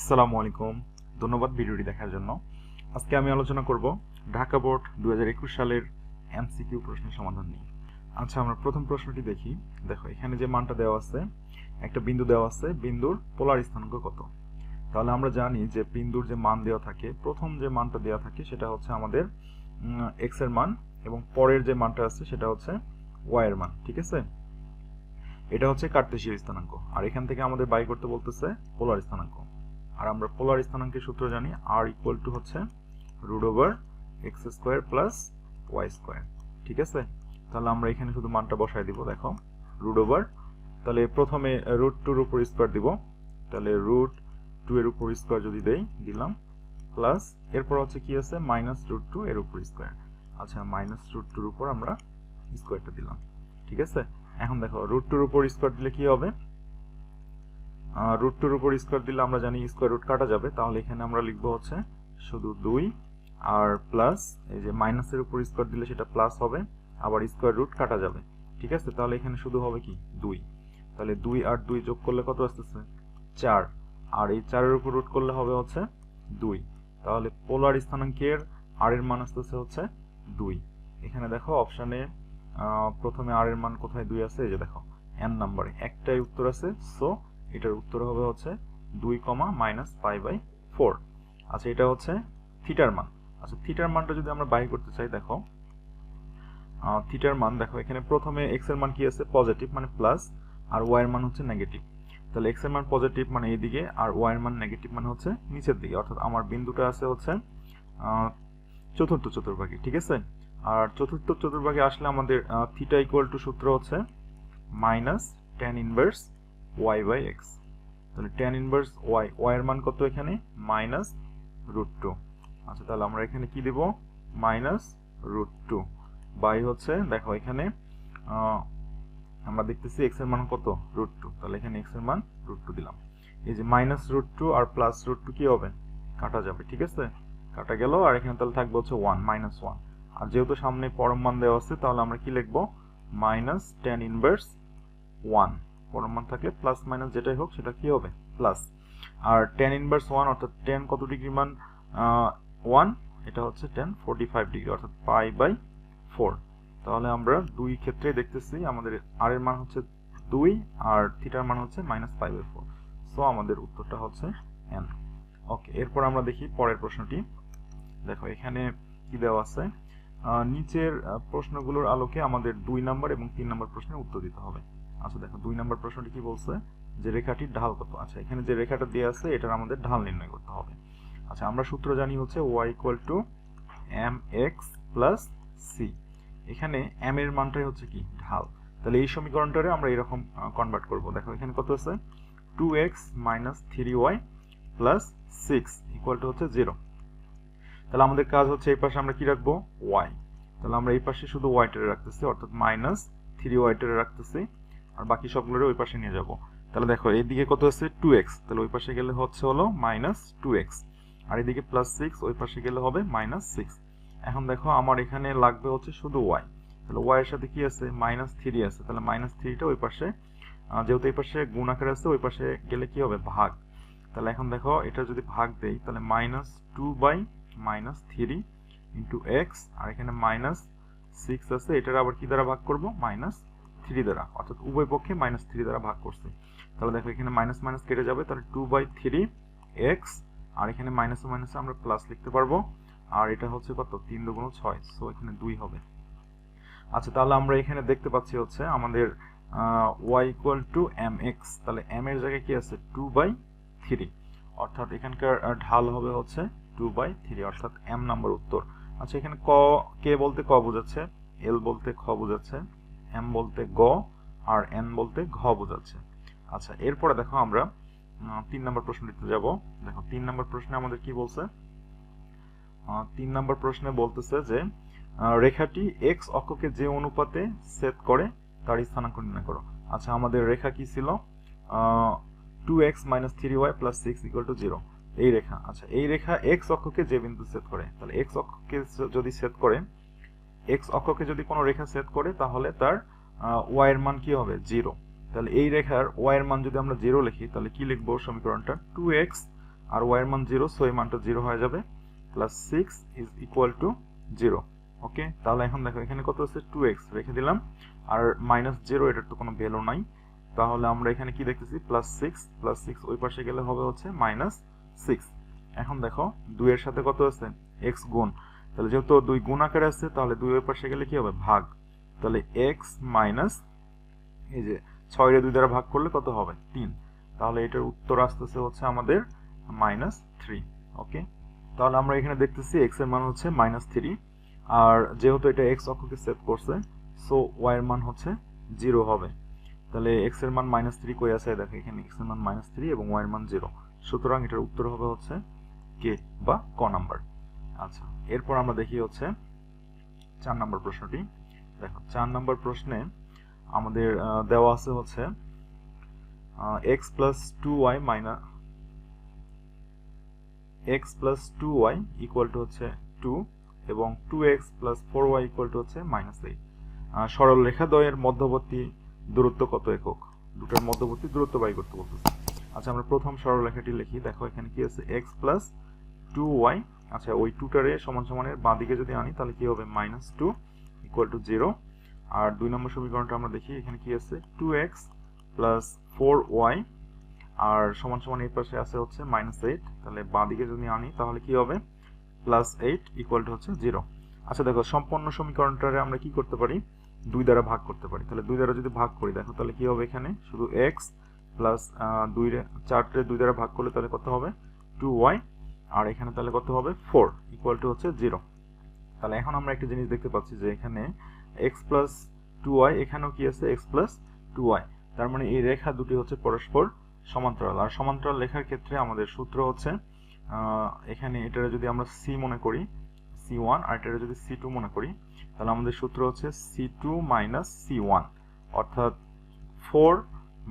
আসসালামু আলাইকুম। ধন্যবাদ ভিডিওটি দেখার জন্য। আজকে আমি আলোচনা করব ঢাকা বোর্ড 2021 সালের এমসিকিউ প্রশ্নের সমাধান নিয়ে। আচ্ছা, আমরা প্রথম প্রশ্নটি দেখি। দেখো, এখানে যে মানটা দেওয়া আছে, একটা বিন্দু দেওয়া আছে, বিন্দুর পোলার স্থানাঙ্ক কত? তাহলে আমরা জানি যে বিন্দুর যে মান দেওয়া থাকে, প্রথম যে মানটা দেওয়া থাকে সেটা হচ্ছে আমাদের এক্স এর মান, এবং পরের যে মানটা আছে সেটা হচ্ছে ওয়াই এর মান। ঠিক আছে, এটা হচ্ছে কার্তেশীয় স্থানাঙ্ক, আর এখান থেকে আমাদের বাই করতে বলতেছে পোলার স্থানাঙ্ক। আর আমরা পোলার স্থানাঙ্কের সূত্র জানি, আর ইকুয়াল টু হচ্ছে root over x square plus y square. ঠিক আছে, তাহলে আমরা এখানে শুধু মানটা বসায় দিব। দেখো, রুট ওভার, তাহলে প্রথমে রুট টুর উপর স্কোয়ার দিব, তাহলে রুট টু এর উপর স্কোয়ার যদি দেই, দিলাম, প্লাস এরপর হচ্ছে কি আছে, মাইনাস রুট টু এর উপর স্কোয়ার। আচ্ছা, মাইনাস রুট টুর উপর আমরা স্কোয়ারটা দিলাম। ঠিক আছে, এখন দেখো, রুট টুর উপর স্কোয়ার দিলে কি হবে? রুট টুর উপর স্কোয়ার দিলে আমরা জানি স্কোয়ার রুট কাটা যাবে, তাহলে এখানে আমরা লিখবো হচ্ছে শুধু 2, আর প্লাস এই যে মাইনাসের উপর স্কোয়ার দিলে সেটা প্লাস হবে, আবার স্কোয়ার রুট কাটা যাবে। ঠিক আছে, তাহলে এখানে শুধু হবে কি 2। তাহলে 2 আর 2 যোগ করলে কত আসতেছে? 4, আর এই 4 এর উপর রুট করলে হবে হচ্ছে 2। তাহলে পোলার স্থানাঙ্কের আর এর মান আসতেছে হচ্ছে 2। এখানে দেখো অপশানে প্রথমে আর এর মান কোথায় 2 আছে, এই যে দেখো এন নাম্বারে একটাই উত্তর আছে, সো এটার উত্তর হবে হচ্ছে 2, -π/4। আচ্ছা, এটা হচ্ছে থিটার মান। আচ্ছা, থিটার মানটা যদি আমরা বাই করতে চাই, দেখো থিটার মান, দেখো এখানে প্রথমে এক্স এর মান কি আছে, পজিটিভ মানে প্লাস, আর ওয়াই এর মান হচ্ছে নেগেটিভ। তাহলে এক্স এর মান পজিটিভ মানে এইদিকে, আর ওয়াই এর মান নেগেটিভ মানে হচ্ছে নিচের দিকে, অর্থাৎ আমার বিন্দুটা আছে হচ্ছে চতুর্থ চতুর্ভাগে। ঠিক আছে, আর চতুর্থ চতুর্ভাগে আসলে আমাদের থিটা ইকুয়াল টু সূত্র হচ্ছে minus tan inverse y by x. তাহলে ট্যান ইনভার্স ওয়াই, ওয়াই এর মান কত এখানে? Minus root two. আচ্ছা, তাহলে আমরা এখানে কি দেব? মাইনাস রুট টু বাই হচ্ছে, দেখো এখানে আমরা দেখতেছি এক্স এর মান কত? Root two. তাহলে এখানে এক্স এর মান রুট টু দিলাম। এই যে মাইনাস রুট টু আর প্লাস রুট টু কি হবে? কাটা যাবে। ঠিক আছে, কাটা গেল, আর এখানে তাহলে থাকবে হচ্ছে 1, -1। আর যেহেতু সামনে পরম মান দেওয়া আছে, তাহলে আমরা কি লিখবো? Minus tan inverse 1। পরম মান থাকলে প্লাস মাইনাস যেটাই হোক সেটা কি হবে? প্লাস। আর ট্যান ইনভার্স 1 অর্থাৎ ট্যান কত ডিগ্রি মান? 1, এটা হচ্ছে ট্যান 45 ডিগ্রি, অর্থাৎ π/4। তাহলে আমরা দুই ক্ষেত্রে দেখতেছি আমাদের আর এর মান হচ্ছে 2, আর থিটার মান হচ্ছে -π/4। সো আমাদের উত্তরটা হচ্ছে এন। ওকে, এরপর আমরা দেখি পরের প্রশ্নটি। দেখো এখানে কি দেওয়া আছে, নিচের প্রশ্নগুলোর আলোকে আমাদের 2 নম্বর এবং 3 নম্বর প্রশ্নের উত্তর দিতে হবে। আচ্ছা, দেখো 2 নম্বর প্রশ্নটি কি বলছে, যে রেখাটির ঢাল কত? আচ্ছা, এখানে যে রেখাটা দেওয়া আছে এটার আমাদের ঢাল নির্ণয় করতে হবে। আচ্ছা, আমরা সূত্র জানি হচ্ছে y = mx + c। এখানে m এর মানটাই হচ্ছে কি? ঢাল। তাহলে এই সমীকরণটারে আমরা এরকম কনভার্ট করব। দেখো এখানে কত আছে? 2x - 3y + 6 = হচ্ছে 0। তাহলে আমাদের কাজ হচ্ছে এই পাশে আমরা কি রাখবো? y। তাহলে আমরা এই পাশে শুধু y টেরে রাখতেছি, অর্থাৎ -3y টেরে রাখতেছি, আর বাকি সবগুলোরে ওই পাশে নিয়ে যাব। তাহলে দেখো এইদিকে কত আছে? 2x, তাহলে ওই পাশে গেলে হচ্ছে হলো -2x, আর এদিকে +6, ওই পাশে গেলে হবে -6। এখন দেখো আমার এখানে লাগবে হচ্ছে শুধু y। তাহলে y এর সাথে কি আছে? -3 আছে, তাহলে -3টা ওই পাশে, যেহেতু এই পাশে গুণ আকারে আছে, ওই পাশে গেলে কি হবে? ভাগ। তাহলে এখন দেখো এটা যদি ভাগ দেই, তাহলে -2/-3 ইন্টু এক্স, আর এখানে -6 আছে, এটার আবার কি দ্বারা ভাগ করব? -3 দ্বারা, অর্থাৎ উভয় পক্ষে -3 দ্বারা ভাগ করছি। তাহলে দেখো এখানে মাইনাস মাইনাস কেটে যাবে, তাহলে 2/3x, আর এখানে মাইনাসে মাইনাসে আমরা প্লাস লিখতে পারবো, আর এটা হচ্ছে কত? 3 × 6, সো এখানে 2 হবে। আচ্ছা, তাহলে আমরা এখানে দেখতে পাচ্ছি হচ্ছে আমাদের y = mx, তাহলে m এর জায়গায় কি আছে? 2/3, অর্থাৎ এখানকার ঢাল হবে হচ্ছে 2/3, অর্থাৎ m নাম্বার উত্তর। আচ্ছা, এখানে কে বলতে ক বোঝাচ্ছে, l বলতে খ বোঝাচ্ছে, m বলতে গ, আর n বলতে ঘ বোঝাচ্ছে। আচ্ছা, এরপরে দেখো আমরা 3 নম্বর প্রশ্নটিতে যাব। দেখো 3 নম্বর প্রশ্নে আমাদের কি বলছে? 3 নম্বর প্রশ্নে বলতেছে যে রেখাটি x অক্ষকে যে অনুপাতে ছেদ করে তার স্থানাঙ্ক নির্ণয় করো। আচ্ছা, আমাদের রেখা কি ছিল? 2x - 3y + 6 = 0, এই রেখা। আচ্ছা, এই রেখা x অক্ষকে যে বিন্দু ছেদ করে, তাহলে x অক্ষকে যদি ছেদ করে, x অক্ষকে যদি কোনো রেখা ছেদ করে, তাহলে তার y এর মান কি হবে? 0। তাহলে এই রেখার y এর মান যদি আমরা 0 লিখি, তাহলে কি লিখবো? সমীকরণটা 2x আর ওয়াই এর মান 0, সো এই মানটা 0 হয়ে যাবে, প্লাস 6 ইজ ইকুয়াল টু 0। ওকে, তাহলে এখন দেখো এখানে কত আছে 2x রেখে দিলাম, আর -0 এটার তো কোনো ভ্যালু নাই, তাহলে আমরা এখানে কি দেখতেছি +6 ওই পাশে গেলে হবে হচ্ছে -6। এখন দেখো 2 এর সাথে কত আছে x গুণ, তাহলে যেহেতু 2 গুণ আকারে আছে তাহলে 2 ওই পাশে গেলে কি হবে ভাগ, তাহলে x মাইনাস এই যে 6 এর 2 দ্বারা ভাগ করলে কত হবে 3, তাহলে এটার উত্তর আসতেছে হচ্ছে আমাদের -3। ওকে, তাহলে আমরা এখানে দেখতেছি x এর মান হচ্ছে -3, আর যেহেতু এটা x অক্ষকে সেট করছে সো y এর মান হচ্ছে 0 হবে। তাহলে x এর মান -3 কই আছে, দেখো এখানে x এর মান -3 এবং y এর মান 0, সুতরাং এটার উত্তর হবে হচ্ছে কে বা ক নাম্বার। আচ্ছা, এরপর আমরা দেখি হচ্ছে 4 নম্বর প্রশ্নটি। দেখো 4 নম্বর প্রশ্নে আমাদের দেওয়া আছে হচ্ছে x plus 2y equal to হচ্ছে 2 এবং 2x plus 4y equal to হচ্ছে -8। সরল রেখা দ্বয়ের মধ্যবর্তী দূরত্ব কত একক, দুটোর মধ্যবর্তী দূরত্ব বাই করতে বলতেছে। আচ্ছা, আমরা প্রথম সরল রেখাটি লিখি। দেখো এখানে কি আছে x plus 2y, আচ্ছা ওই 2টারে সমান সমানের বাঁ দিকে যদি আনি তাহলে কি হবে -2 ইকুয়াল টু 0। আর 2 নম্বর সমীকরণটা আমরা দেখি, এখানে কি আছে 2x plus 4y আর সমান সমান এই পাশে আছে হচ্ছে -8, তাহলে বাঁ দিকে যদি আনি তাহলে কি হবে +8 ইকুয়াল টু হচ্ছে 0। আচ্ছা দেখো সম্পূর্ণ সমীকরণটারে আমরা কি করতে পারি 2 দ্বারা ভাগ করতে পারি, তাহলে 2 দ্বারা যদি ভাগ করি দেখো তাহলে কি হবে, এখানে শুধু x প্লাস 4 2 দ্বারা ভাগ করলে তাহলে কত হবে 2y, আর এখানে তাহলে কত হবে 4 ইকুয়াল টু হচ্ছে 0। তাহলে এখন আমরা একটা জিনিস দেখতে পাচ্ছি যে এখানে x plus 2y, এখানেও কি আছে x plus 2y, তার মানে এই রেখা দুটি হচ্ছে পরস্পর সমান্তরাল। আর সমান্তরাল রেখার ক্ষেত্রে আমাদের সূত্র হচ্ছে এখানে এটারে যদি আমরা c মনে করি c1 আর এটারে যদি c2 মনে করি তাহলে আমাদের সূত্র হচ্ছে c2 minus c1, অর্থাৎ 4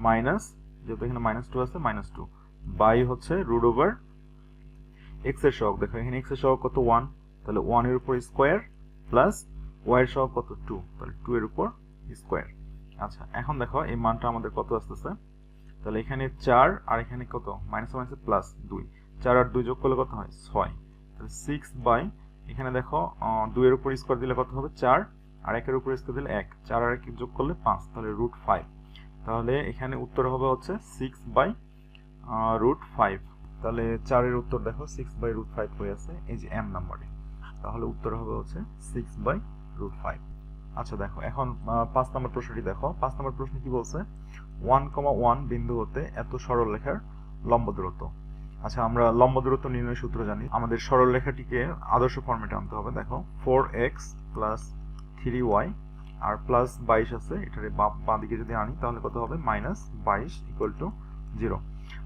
মাইনাস, যেহেতু এখানে -2 আছে -2 বাই হচ্ছে রুট ওভার x এর সহগ। দেখো এখানে x এর সহগ কত 1, তাহলে 1 এর উপর স্কয়ার প্লাস y এর সহগ কত 2, তাহলে 2 এর উপর স্কয়ার। আচ্ছা, এখন দেখো এই মানটা আমাদের কত আসতেছে, তাহলে এখানে 4 আর এখানে কত মাইনাস প্লাস 2, 4 আর 2 যোগ করলে কত হয় 6, তাহলে 6 বাই এখানে দেখো 2 এর উপর স্কয়ার দিলে কত হবে 4, আর 1 এর উপর স্কয়ার দিলে 1, 4 আর 1 যোগ করলে 5, তাহলে √5। তাহলে এখানে উত্তর হবে হচ্ছে 6 বাই √5। তাহলে 4 এর উত্তর দেখো 6 বাই √5 হয়ে আছে এই যে m নম্বরে, তাহলে উত্তর হবে হচ্ছে 6 বাই √5। আচ্ছা দেখো এখন 5 নম্বর প্রশ্নটি দেখো। 5 নম্বর প্রশ্ন কি বলছে, 1,1 বিন্দু হতে এত সরল রেখার লম্ব দূরত্ব। আচ্ছা, আমরা লম্ব দূরত্ব নির্ণয়ের সূত্র জানি, আমাদের সরল রেখাটিকে আদর্শ ফরম্যাটে আনতে হবে। দেখো 4x plus 3y আর প্লাস 22 আছে, এটারে বাঁ দিকে যদি আনি তাহলে কত হবে -22 ইকুয়াল টু 0।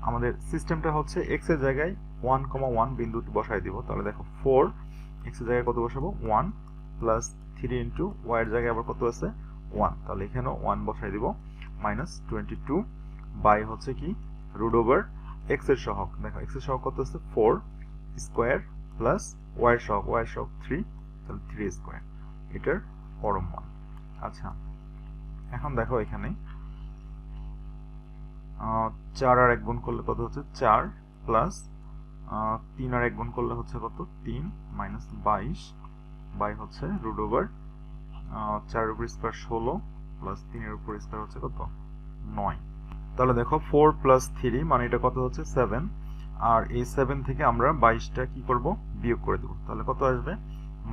আমাদের সিস্টেমটা হচ্ছে x এর জায়গায় 1,1 বিন্দু বসাই দিব, তাহলে দেখো 4 x এর জায়গায় কত বসাবো 1 প্লাস 3 ইন্টু y এর জায়গায় আবার কত আছে 1, তাহলে এখানেও 1 বসাই দিব, -22 বাই হচ্ছে কি রুট ওভার x এর সহগ। দেখো x এর সহগ কত আছে 4 স্কয়ার প্লাস y এর সহগ 3, তাহলে 3 স্কয়ার, এটার পরম মান। আচ্ছা, এখন দেখো এখানে 4 আর 1 গুণ করলে কত হচ্ছে 4 প্লাস 3 আর 1 গুণ করলে হচ্ছে কত 3 -22 বাই হচ্ছে রুট ওভার 4 এর উপর স্কয়ার 16 প্লাস 3 এর উপর স্কয়ার হচ্ছে কত 9। তাহলে দেখো 4 প্লাস 3 মানে এটা কত হচ্ছে 7, আর এই 7 থেকে আমরা 22টা কি করব বিয়োগ করে দেব, তাহলে কত আসবে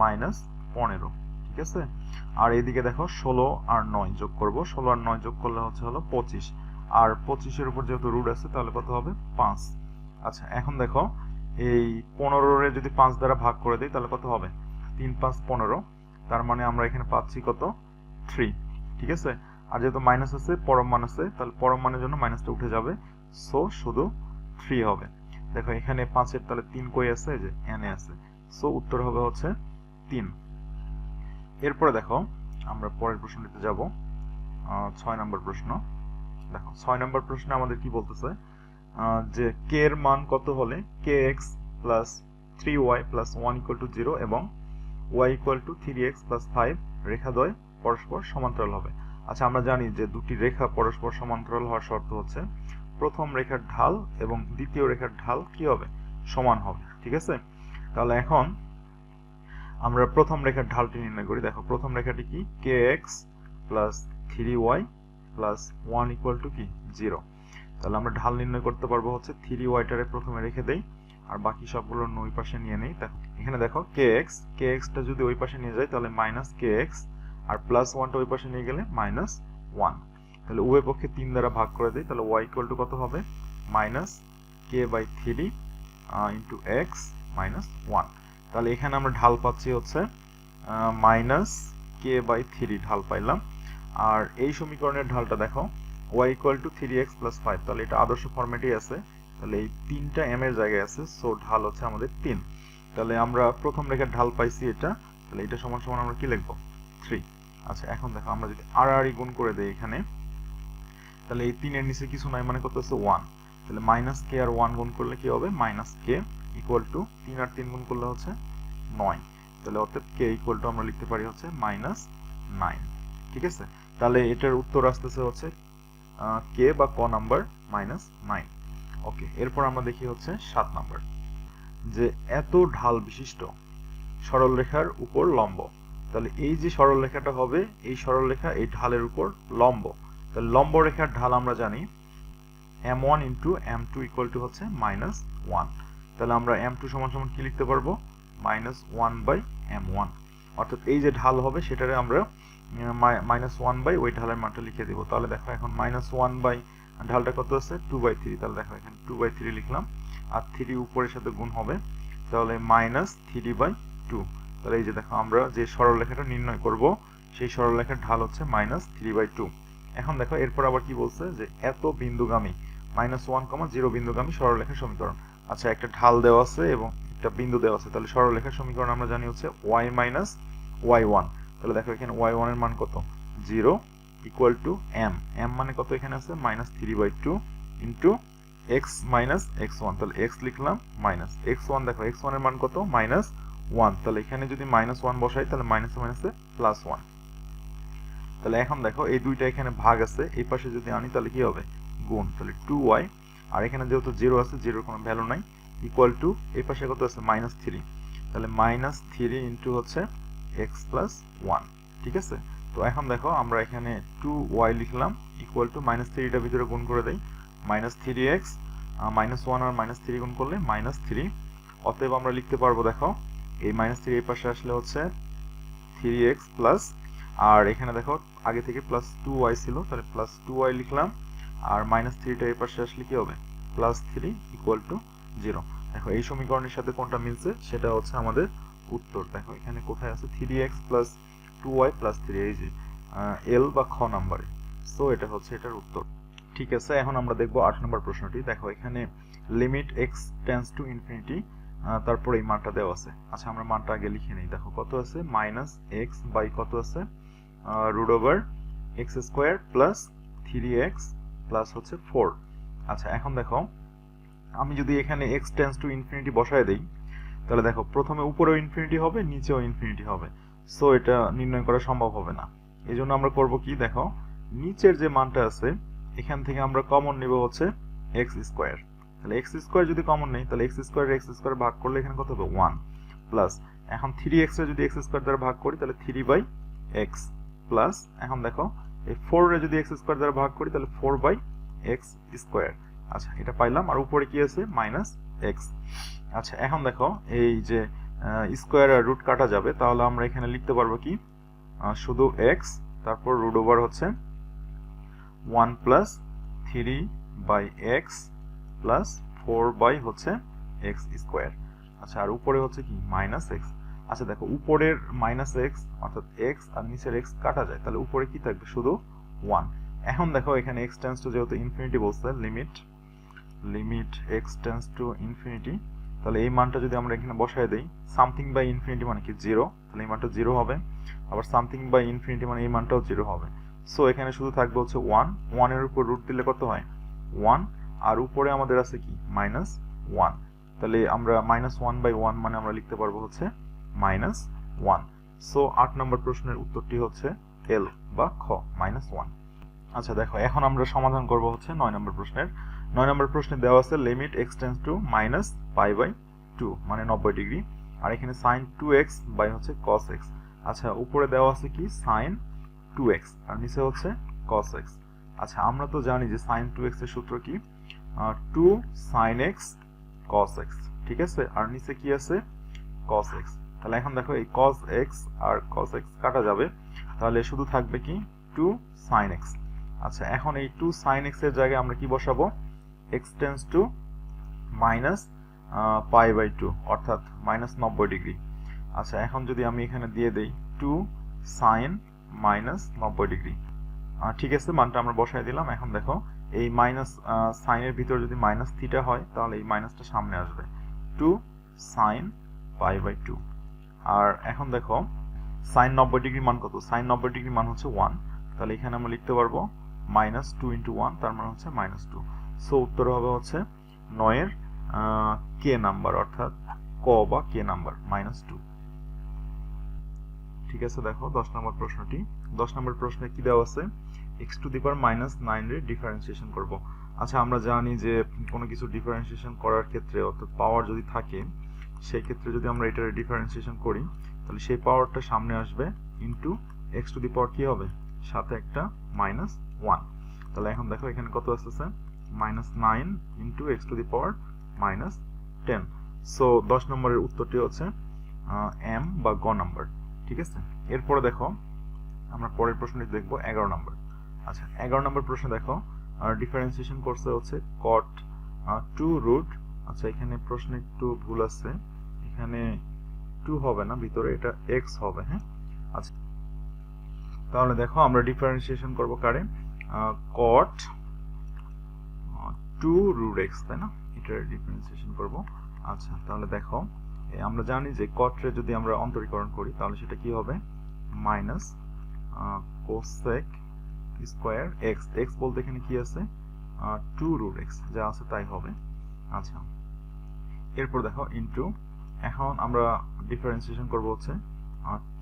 -15। ঠিক আছে, আর এইদিকে দেখো 16 আর 9 যোগ করব, 16 আর 9 যোগ করলে হচ্ছে হলো 25, আর 25 এর উপর যেহেতু রুট আছে তাহলে কত হবে 5। আচ্ছা, এখন দেখো এই 15 এর যদি 5 দ্বারা ভাগ করে দেই তাহলে কত হবে 3 5 15, তার মানে আমরা এখানে পাচ্ছি কত 3। ঠিক আছে, আর যেহেতু মাইনাস আছে পরম মান আছে, তাহলে পরম মানের জন্য মাইনাসটা উঠে যাবে, সো শুধু 3 হবে। দেখো এখানে 5 এর তাহলে 3 কই আছে, এই যে n এ আছে, সো উত্তর হবে হচ্ছে 3। এরপরে দেখো আমরা পরের প্রশ্নটিতে যাব, 6 নম্বর প্রশ্ন। দেখো 6 নম্বর প্রশ্নে আমাদের কি বলতেছে যে k এর মান কত হলে kx plus 3y plus 1 equal to 0 এবং y equal to 3x plus 5 রেখাদ্বয় পরস্পর সমান্তরাল হবে। আচ্ছা, আমরা জানি যে দুটি রেখা পরস্পর সমান্তরাল হওয়ার শর্ত হচ্ছে প্রথম রেখার ঢাল এবং দ্বিতীয় রেখার ঢাল কি হবে সমান হবে। ঠিক আছে, তাহলে এখন আমরা প্রথম রেখার ঢালটি নির্ণয় করি। দেখো প্রথম রেখাটি কি, kx plus 3y plus 1 equal to কি 0। তাহলে আমরা ঢাল নির্ণয় করতে পারবো হচ্ছে 3y-টারে প্রথমে রেখে দেই আর বাকি সবগুলো ওই পাশে নিয়ে নেই। এখানে দেখো kx টা যদি ওই পাশে নিয়ে যাই তাহলে মাইনাস kx আর প্লাস 1টা ওই পাশে নিয়ে গেলে মাইনাস 1। তাহলে উভয় পক্ষে 3 দ্বারা ভাগ করে দেই, তাহলে y ইকুয়াল টু কত হবে, minus k/3 into x minus 1। তাহলে এখানে আমরা ঢাল পাচ্ছি হচ্ছে মাইনাস k/3 ঢাল পাইলাম। আর এই সমীকরণের ঢালটা দেখো y equal to 3x plus 5, তাহলে এটা আদর্শ ফরম্যাটেই আছে, তাহলে এই 3টা m এর জায়গায় আছে, সো ঢাল হচ্ছে আমাদের 3। তাহলে আমরা প্রথম রেখার ঢাল পাইছি এটা, তাহলে এটা সমান সমান আমরা কি লিখবো, 3। আচ্ছা এখন দেখো আমরা যদি আর গুণ করে দেই এখানে, তাহলে এই 3 এর নিচে কিছু নাই মানে কত আছে 1, তাহলে মাইনাস k আর 1 গুণ করলে কি হবে, মাইনাস k ইকুয়াল টু 3 আর 3 গুণ করলে হচ্ছে 9। তাহলে অতএব k ইকুয়াল টু আমরা লিখতে পারি হচ্ছে মাইনাস 9। ঠিক আছে, তাহলে এটার উত্তর আসতেছে হচ্ছে k বা ক নাম্বার মাইনাস 9। ওকে, এরপর আমরা দেখি হচ্ছে 7 নাম্বার, যে এত ঢাল বিশিষ্ট সরল রেখার উপর লম্ব। তাহলে এই যে সরল রেখাটা হবে, এই সরল রেখা এই ঢালের উপর লম্ব। তাহলে লম্ব রেখার ঢাল আমরা জানি m1 into m2 equal to হচ্ছে মাইনাস 1। তাহলে আমরা m2 সমান সমান কি লিখতে পারবো, মাইনাস 1/m1। অর্থাৎ এই যে ঢাল হবে সেটারে আমরা মাইনাস 1 ওই ঢালের মানটা লিখে দিব। তাহলে দেখো এখন মাইনাস 1 ঢালটা কত আছে 2/3, তাহলে দেখো এখানে 2/3 লিখলাম আর 3 উপরের সাথে গুণ হবে, তাহলে মাইনাস 3/2। তাহলে এই যে দেখো আমরা যে সরলরেখাটা নির্ণয় করব সেই সরলরেখার ঢাল হচ্ছে মাইনাস 3/2। এখন দেখো এরপর আবার কি বলছে, যে এত বিন্দুগামী মাইনাস 1, 0 বিন্দুগামী সরলরেখার সমীকরণ। আচ্ছা একটা ঢাল দেওয়া আছে এবং একটা বিন্দু দেওয়া আছে, তাহলে সরলরেখার সমীকরণ আমরা জানি হচ্ছে y মাইনাস y1। তাহলে দেখো এখানে y1 এর মান কত, 0 ইকুয়াল টু m মানে কত এখানে আছে minus 3/2 into x minus x1, তাহলে x লিখলাম মাইনাস x1, দেখো x1 এর মান কত মাইনাস 1, তাহলে এখানে যদি মাইনাস 1 বসাই তাহলে মাইনাসে মাইনাসে প্লাস 1। তাহলে এখন দেখো এই দুইটা এখানে ভাগ আছে, এই পাশে যদি আনি তাহলে কি হবে গুণ, তাহলে 2y আর এখানে যেহেতু 0 আছে, 0 কোনো ভ্যালু নাই, ইকুয়াল টু এই পাশে কত আছে মাইনাস 3, তাহলে মাইনাস 3 ইন্টু হচ্ছে x প্লাস 1। ঠিক আছে, তো এখন দেখো আমরা এখানে 2y লিখলাম ইকুয়াল টু মাইনাস 3টা ভিতরে গুণ করে দেই, মাইনাস 3x মাইনাস 1 আর মাইনাস 3 গুণ করলে মাইনাস 3। অতএব আমরা লিখতে পারবো দেখো এই মাইনাস 3 এই পাশে আসলে হচ্ছে 3x প্লাস, আর এখানে দেখো আগে থেকে প্লাস 2y ছিল, তাহলে প্লাস 2y লিখলাম আর মাইনাস 3টা এই পাশে আসলে কি হবে প্লাস 3 ইকুয়াল টু 0। দেখো এই সমীকরণের সাথে কোনটা মিলছে সেটা হচ্ছে আমাদের উত্তর। দেখো এখানে কোথায় আছে 3x প্লাস 2y প্লাস 3, এই যে এল বা খ নাম্বারে, সো এটা হচ্ছে এটার উত্তর। ঠিক আছে, এখন আমরা দেখবো 8 নম্বর প্রশ্নটি। দেখো এখানে limit x tends to infinity, তারপর এই মানটা দেওয়া আছে। আচ্ছা আমরা মানটা আগে লিখে নিই। দেখো কত আছে মাইনাস এক্স বাই কত আছে root over x square plus 3x plus হচ্ছে 4। আচ্ছা এখন দেখো আমি যদি এখানে x টেন্ডস টু ইনফিনিটি বসায় দেই, তাহলে দেখো প্রথমে উপরেও ইনফিনিটি হবে নিচেও ইনফিনিটি হবে, সো এটা নির্ণয় করা সম্ভব হবে না। এই জন্য আমরা করব কি, দেখো নিচের যে মানটা আছে এখান থেকে আমরা কমন নিব হচ্ছে এক্স স্কোয়ার। তাহলে এক্স স্কোয়ার যদি কমন নেই তাহলে এক্স স্কোয়ার ভাগ করলে এখানে কত হবে 1 প্লাস, এখন 3x এর যদি এক্স স্কোয়ার দ্বারা ভাগ করি তাহলে 3/x প্লাস, এখন দেখো এই 4 এর যদি এক্স স্কোয়ার দ্বারা ভাগ করি তাহলে 4/x স্কোয়ার। আচ্ছা এটা পাইলাম, আর উপরে কি আছে মাইনাস এক্স। আচ্ছা এখন দেখো এই যে স্কোয়ার আর রুট কাটা যাবে, তাহলে আমরা এখানে লিখতে পারবো কি শুধু x, তারপর রুট ওভার হচ্ছে 1 প্লাস 3/x প্লাস 4 হচ্ছে x স্কোয়ার। আচ্ছা আর উপরে হচ্ছে কি মাইনাস x। আচ্ছা দেখো উপরের মাইনাস x অর্থাৎ x আর নিচের x কাটা যায়, তাহলে উপরে কি থাকবে শুধু 1। এখন দেখো এখানে x টেন্ডস টু যেহেতু ইনফিনিটি বলছে, limit x tends to infinity, তাহলে এই মানটা যদি আমরা এখানে বসায় দেই, সামথিং বাই ইনফিনিটি মানে কি 0, তাহলে এই মানটা 0 হবে, আবার সামথিং বাই ইনফিনিটি মানে এই মানটাও 0 হবে। সো এখানে শুধু থাকবে হচ্ছে 1 এর উপর রুট দিলে কত হয় 1, আর উপরে আমাদের আছে কি মাইনাস 1, তাহলে আমরা -1/1 মানে আমরা লিখতে পারবো হচ্ছে -1। সো 8 নম্বর প্রশ্নের উত্তরটি হচ্ছে এল বা খ -1। আচ্ছা দেখো এখন আমরা সমাধান করব হচ্ছে 9 নম্বর প্রশ্নের। 9 নম্বর প্রশ্নে দেওয়া আছে লিমিট x টেন্ডস টু -π/2 মানে 90 ডিগ্রি, আর এখানে sin 2x বাই হচ্ছে cos x। আচ্ছা উপরে দেওয়া আছে কি sin 2x আর নিচে হচ্ছে cos x। আচ্ছা আমরা তো জানি যে sin 2x এর সূত্র কি 2 sin x cos x, ঠিক আছে, আর নিচে কি আছে cos x। তাহলে এখন দেখো এই cos x আর cos x কাটা যাবে, তাহলে শুধু থাকবে কি 2 sin x। আচ্ছা এখন এই 2 sin x এর জায়গায় আমরা কি বসাবো x টেন্ডস টু -π/2 অর্থাৎ -90 ডিগ্রি। আচ্ছা এখন যদি আমি এখানে দিয়ে দেই 2 sin -90 ডিগ্রি, ঠিক আছে, মানটা আমরা বসাই দিলাম। এখন দেখো এই মাইনাস সাইনের ভিতরে যদি মাইনাস থিটা হয় তাহলে এই মাইনাসটা সামনে আসবে 2 sin π/2। আর এখন দেখো sin 90 ডিগ্রি মান কত, sin 90 ডিগ্রি মান হচ্ছে 1, তাহলে এখানে আমরা লিখতে পারবো -2 × 1 তার মানে হচ্ছে -2। সো উত্তর হবে হচ্ছে 9 এর কে নাম্বার অর্থাৎ ক বা কে নাম্বার -2। ঠিক আছে, দেখো 10 নম্বর প্রশ্নটি। 10 নম্বর প্রশ্নে কি দেওয়া আছে x⁻⁻9 এর ডিফারেন্সিয়েশন করব। আচ্ছা আমরা জানি যে কোনো কিছু ডিফারেন্সিয়েশন করার ক্ষেত্রে অর্থাৎ পাওয়ার যদি থাকে সেই ক্ষেত্রে যদি আমরা এটার ডিফারেন্সিয়েশন করি তাহলে সেই পাওয়ারটা সামনে আসবে ইনটু x⁻, কি হবে সাথে একটা -1। তাহলে এখন দেখো এখানে কত আসছে -9 ইনটু x⁻−10। সো 10 নম্বরের উত্তরটি হচ্ছে এম বা গ নাম্বার। ঠিক আছে, এরপরে দেখো আমরা পরের প্রশ্নটি দেখব 11 নম্বর। আচ্ছা 11 নম্বর প্রশ্ন দেখো ডিফারেন্সিয়েশন করছে হচ্ছে cot 2√। আচ্ছা এখানে প্রশ্নে একটু ভুল আছে, এখানে 2 হবে না ভিতরে, এটা x হবে। হ্যাঁ আচ্ছা তাহলে দেখো আমরা ডিফারেন্সিয়েশন করব কারে cot 2√x, তাই না, এটা ডিফারেন্সিয়েশন করব। আচ্ছা তাহলে দেখো আমরা জানি যে cot রে যদি আমরা অন্তরীকরণ করি তাহলে সেটা কি হবে minus cosec square x, x বলতে এখানে কি আছে 2√x, যা আছে তাই হবে। আচ্ছা এরপর দেখো ইনটু, এখন আমরা ডিফারেন্সিয়েশন করব হচ্ছে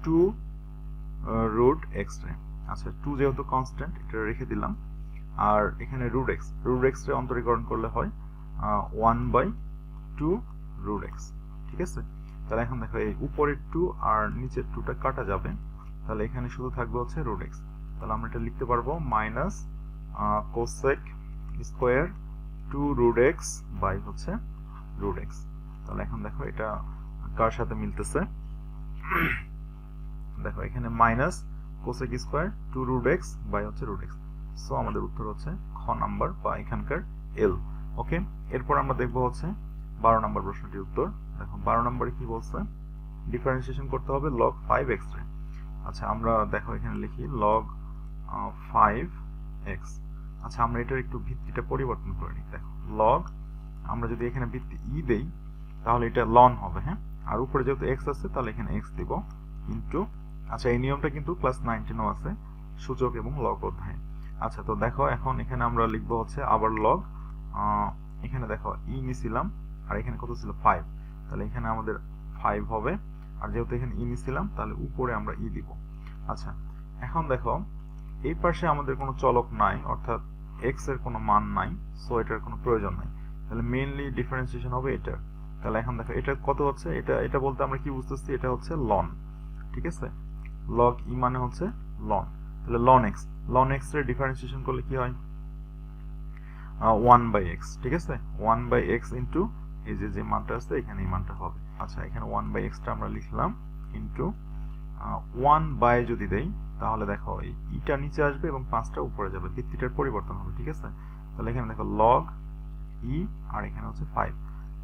2√x রে। আচ্ছা 2 যেহেতু কনস্ট্যান্ট এটা রেখে দিলাম, আর এখানে √x রে অন্তরীকরণ করলে হয় 1/2√x। ঠিক আছে, তাহলে এখন দেখো এই উপরের 2 আর নিচের 2টা কাটা যাবে, তাহলে এখানে শুধু থাকবে হচ্ছে √x। তাহলে আমরা এটা লিখতে পারবো minus cosec square 2√x by হচ্ছে √x। তাহলে এখন দেখো এটা কার সাথে মিলতেছে, দেখো এখানে minus cosec square 2√x by হচ্ছে √x। সো আমাদের উত্তর হচ্ছে খ নাম্বার বা এখানকার এল। ওকে, এরপর আমরা দেখব হচ্ছে 12 নম্বর প্রশ্নটির উত্তর। দেখো 12 নম্বরে কি বলছে, ডিফারেন্সিয়েশন করতে হবে log 5x রে। আচ্ছা আমরা দেখো এখানে লিখি log 5x। আচ্ছা আমরা এটার একটু ভিত্তিটা পরিবর্তন করে নিই। দেখো log, আমরা যদি এখানে ভিত্তি ই দেই তাহলে এটা ln হবে। হ্যাঁ, আর উপরে যেহেতু x আছে তাহলে এখানে x দিব ইনটু, আচ্ছা এই নিয়মটা কিন্তু ক্লাস 19 আছে সূচক এবং লগ অধ্যায়ে। আচ্ছা তো দেখো এখন এখানে আমরা লিখবো হচ্ছে আবার log, এখানে দেখো ই নিছিলাম আর এখানে কত ছিল 5, তাহলে এখানে আমাদের 5 হবে, আর যেহেতু এখানে ই নিছিলাম তাহলে উপরে আমরা ই দিব। আচ্ছা এখন দেখো এই পাশে আমাদের কোনো চলক নাই অর্থাৎ x এর কোনো মান নাই, সো এটার কোনো প্রয়োজন নাই, তাহলে মেইনলি ডিফারেন্সিয়েশন হবে এটা। তাহলে এখন দেখো এটা কত হচ্ছে, এটা বলতে আমরা কি বুঝতেছি, এটা হচ্ছে ln। ঠিক আছে, log ই মানে হচ্ছে ln, তাহলে ln x এর ডিফারেন্সিয়েশন করলে কি হয় 1/x। ঠিক আছে, 1/x ইনটু এই যে মানটা আছে এখানে এই মানটা হবে। আচ্ছা এখানে 1/x টা আমরা লিখলাম ইনটু 1/, যদি দেই তাহলে দেখো এই ইটা নিচে আসবে এবং 5টা উপরে যাবে, ভিত্তিটার পরিবর্তন হবে। ঠিক আছে, তাহলে এখানে দেখো log ই আর এখানে হচ্ছে 5,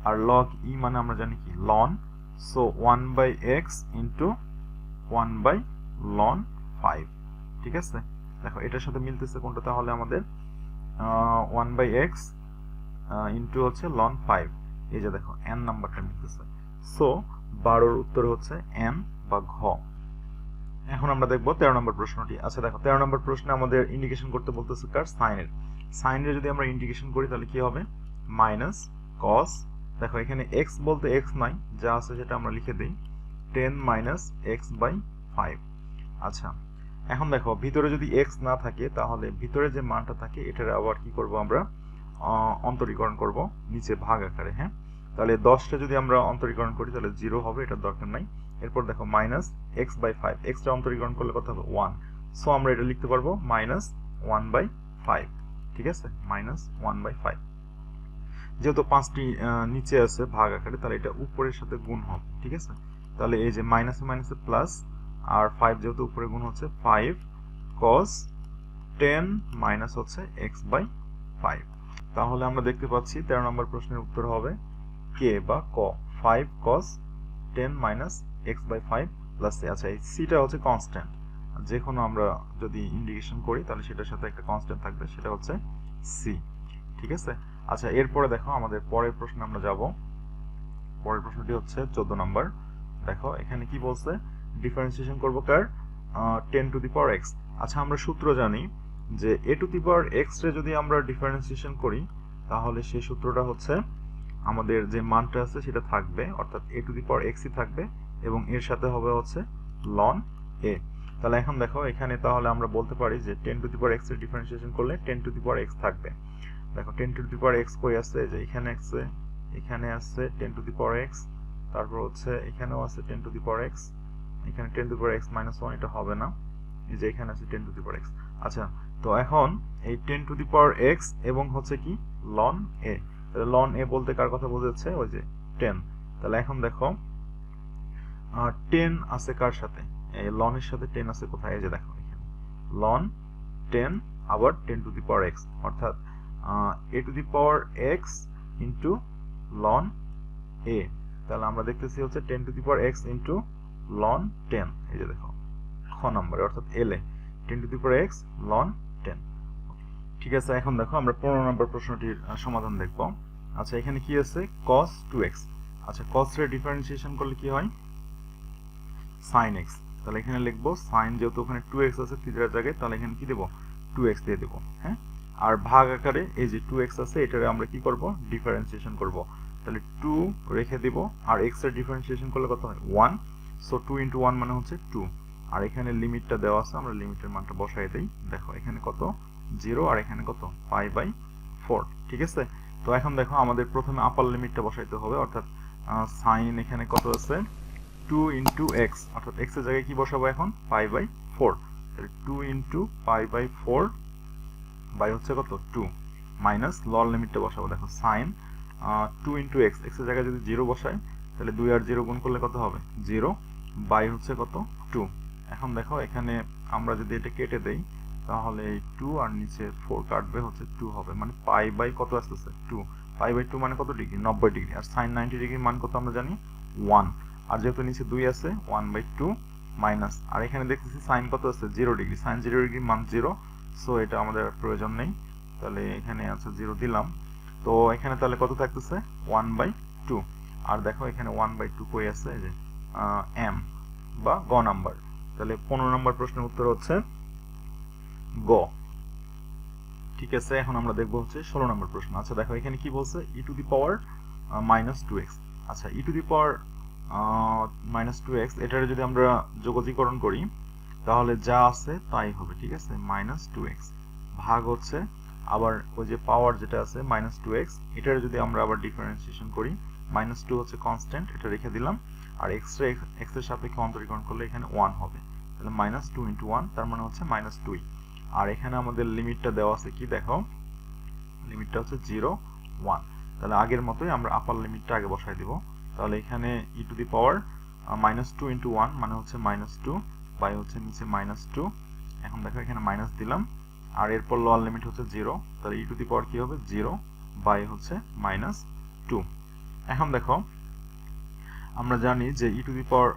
আর log ই মানে আমরা জানি কি ln, so 1/x into 1/ln 5। ঠিক আছে, দেখো এটার সাথে মিলতেছে কোনটা, তাহলে আমাদের 1/x ইনটু হচ্ছে ln 5, এই যে দেখো n নাম্বারটা মিলতেছে। সো 12 এর উত্তর হচ্ছে n বা ঘ। এখন আমরা দেখব 13 নম্বর প্রশ্নটি। আচ্ছা দেখো 13 নম্বর প্রশ্নে আমাদের ইন্ডিকেশন করতে বলতেছে কার সাইনের। সাইনের যদি আমরা ইন্ডিকেশন করি তাহলে কি হবে মাইনাস cos, দেখো এখানে x বলতে x নাই, যা আছে সেটা আমরা লিখে দেই 10 - x/5। আচ্ছা এখন দেখো ভিতরে যদি x না থাকে তাহলে ভিতরে যে মানটা থাকে এটার আবার কি করব আমরা অন্তরীকরণ করব নিচে ভাগ আকারে। হ্যাঁ, তাহলে 10টা যদি আমরা অন্তরীকরণ করি তাহলে 0 হবে, এটার দরকার নাই। এরপর দেখো মাইনাস এক্স বাই ফাইভ, এক্সটা অন্তরীকরণ করলে কত হবে 1, সো আমরা এটা লিখতে পারবো মাইনাস 1/5। ঠিক আছে, মাইনাস 1/5। যেহেতু 5টি নিচে আছে ভাগ আকারে, তাহলে এটা উপরের সাথে গুণ হবে। ঠিক আছে, তাহলে এই যে মাইনাসে মাইনাসে প্লাস, আর 5 যেহেতু উপরে গুণ হচ্ছে 5 cos 10 মাইনাস হচ্ছে x/5। তাহলে আমরা দেখতে পাচ্ছি 13 নম্বর প্রশ্নের উত্তর হবে কে বা ক, 5 cos 10 minus x/5 plus c। আচ্ছা, এই সিটা হচ্ছে কনস্ট্যান্ট, যে কোনো আমরা যদি ইন্ডিকেশন করি তাহলে সেটার সাথে একটা কনস্ট্যান্ট থাকবে, সেটা হচ্ছে সি। ঠিক আছে, আচ্ছা এরপরে দেখো আমাদের পরের প্রশ্নে আমরা যাব। পরের প্রশ্নটি হচ্ছে 14 নম্বর। দেখো এখানে কি বলছে, ডিফারেন্সিয়েশন করব কার, 10 টু দি পাওয়ার x। আচ্ছা আমরা সূত্র জানি যে a two the power x রে যদি আমরা ডিফারেন্সিয়েশন করি তাহলে সেই সূত্রটা হচ্ছে আমাদের যে মানটা আছে সেটা থাকবে, অর্থাৎ a two the power x ই থাকবে এবং এর সাথে হবে হচ্ছে ln a। তাহলে এখন দেখো এখানে তাহলে আমরা বলতে পারি যে 10 টু দি পাওয়ার x এর ডিফারেন্সিয়েশন করলে 10 টু দি পাওয়ার x থাকবে। দেখো 10 টু দি পাওয়ার x কই আছে, যে এখানে আছে, এখানে আছে 10 টু দি পাওয়ার x, তারপর হচ্ছে এখানেও আছে 10 টু দি পাওয়ার x, এখানে 10 two the power x minus 1, এটা হবে না, এই যে এখানে আছে 10 টু দি পাওয়ার x। আচ্ছা, তো এখন এই 10 টু দি পাওয়ার x এবং হচ্ছে কি ln a, তাহলে ln a বলতে কার কথা বোঝাচ্ছে, ওই যে 10। তাহলে এখন দেখো 10 আছে কার সাথে, এই ln এর সাথে 10 আছে কোথায়, এই যে দেখো এখানে ln 10 আবার 10 টু দি পাওয়ার x, অর্থাৎ a two the power x into ln a। তাহলে আমরা দেখতেছি হচ্ছে 10 two the power x into ln 10, এই যে দেখো খ নম্বরে, অর্থাৎ l A 10 two the power x ln 10। ঠিক আছে, এখন দেখো আমরা 15 নম্বর প্রশ্নটির সমাধান দেখব। আচ্ছা এখানে কি আছে, cos 2x। আচ্ছা cos এর ডিফারেন্সিয়েশন করলে কি হয়, sin x। তাহলে এখানে লিখবো sin, যেহেতু ওখানে 2x আছে থিটার জায়গায়, তাহলে এখানে কি দেব 2x দিয়ে দেব। হ্যাঁ, আর ভাগ আকারে এই যে 2x আছে এটারে আমরা কি করব, ডিফারেন্সিয়েশন করব। তাহলে 2 রেখে দিব, আর x এর ডিফারেন্সিয়েশন করলে কত হয় 1, সো 2 ইনটু 1 মানে হচ্ছে 2। আর এখানে লিমিটটা দেওয়া আছে, আমরা লিমিটের মানটা বসাই দেই। দেখো এখানে কত 0, আর এখানে কত π/4। ঠিক আছে, তো এখন দেখো আমাদের প্রথমে আপার লিমিটটা বসাইতে হবে, অর্থাৎ sin এখানে কত আছে 2 ইন্টু এক্স, অর্থাৎ x এর জায়গায় কি বসাবো এখন π/4। তাহলে 2 ইন্টু π/4 বাই হচ্ছে কত 2 মাইনাস লন লিমিটটা বসাবো। দেখো sin 2 ইন্টু এক্স, এক্স এর জায়গায় যদি 0 বসাই তাহলে 2 আর 0 গুণ করলে কত হবে 0 বাই হচ্ছে কত 2। এখন দেখো এখানে আমরা যদি এটা কেটে দেই তাহলে এই 2 আর নিচে 4 কাটবে, হচ্ছে 2 হবে, মানে পাই বাই কত আসতেছে 2, π/2 মানে কত ডিগ্রি 90 ডিগ্রি, আর sin 90 ডিগ্রির মান কত আমরা জানি 1, আর যেহেতু নিচে 2 আছে 1/2 মাইনাস, আর এখানে দেখতেছি sin কত আছে 0 ডিগ্রি, sin 0 ডিগ্রির মান 0, সো এটা আমাদের প্রয়োজন নেই, তাহলে এখানে আছে 0 দিলাম। তো এখানে তাহলে কত থাকতেছে 1/2, আর দেখো এখানে 1/2 কই আছে, এই যে m বা গ নাম্বার। তাহলে 15 নম্বর প্রশ্নের উত্তর হচ্ছে গ। ঠিক আছে, এখন আমরা দেখবো হচ্ছে 16 নম্বর প্রশ্ন। আচ্ছা দেখো এখানে কি বলছে, e to the power -2x। আচ্ছা e to the power -2x, এটারে যদি আমরা যোগজীকরণ করি তাহলে যা আছে তাই হবে। ঠিক আছে, -2x ভাগ হচ্ছে আবার ওই যে পাওয়ার যেটা আছে -2x, এটারে যদি আমরা আবার ডিফারেন্সিয়েশন করি, -2 হচ্ছে কনস্ট্যান্ট, এটা রেখে দিলাম, আর x এর সাপেক্ষে অন্তরীকরণ করলে এখানে 1 হবে, তাহলে -2 ইন্টু 1 তার মানে হচ্ছে -2। আর এখানে আমাদের লিমিটটা দেওয়া আছে কি, দেখো লিমিটটা হচ্ছে 0 1, তাহলে আগের মতোই আমরা আপার লিমিটটা আগে বসাই দিব। তাহলে এখানে e to the power -2 into 1 মানে হচ্ছে -2 বাই হচ্ছে নিচে -2। এখন দেখো এখানে মাইনাস দিলাম, আর এরপর লোয়ার লিমিট হচ্ছে 0, তাহলে e টু দি পাওয়ার কি হবে 0 বাই হচ্ছে -2। এখন দেখো আমরা জানি যে e টু দি পাওয়ার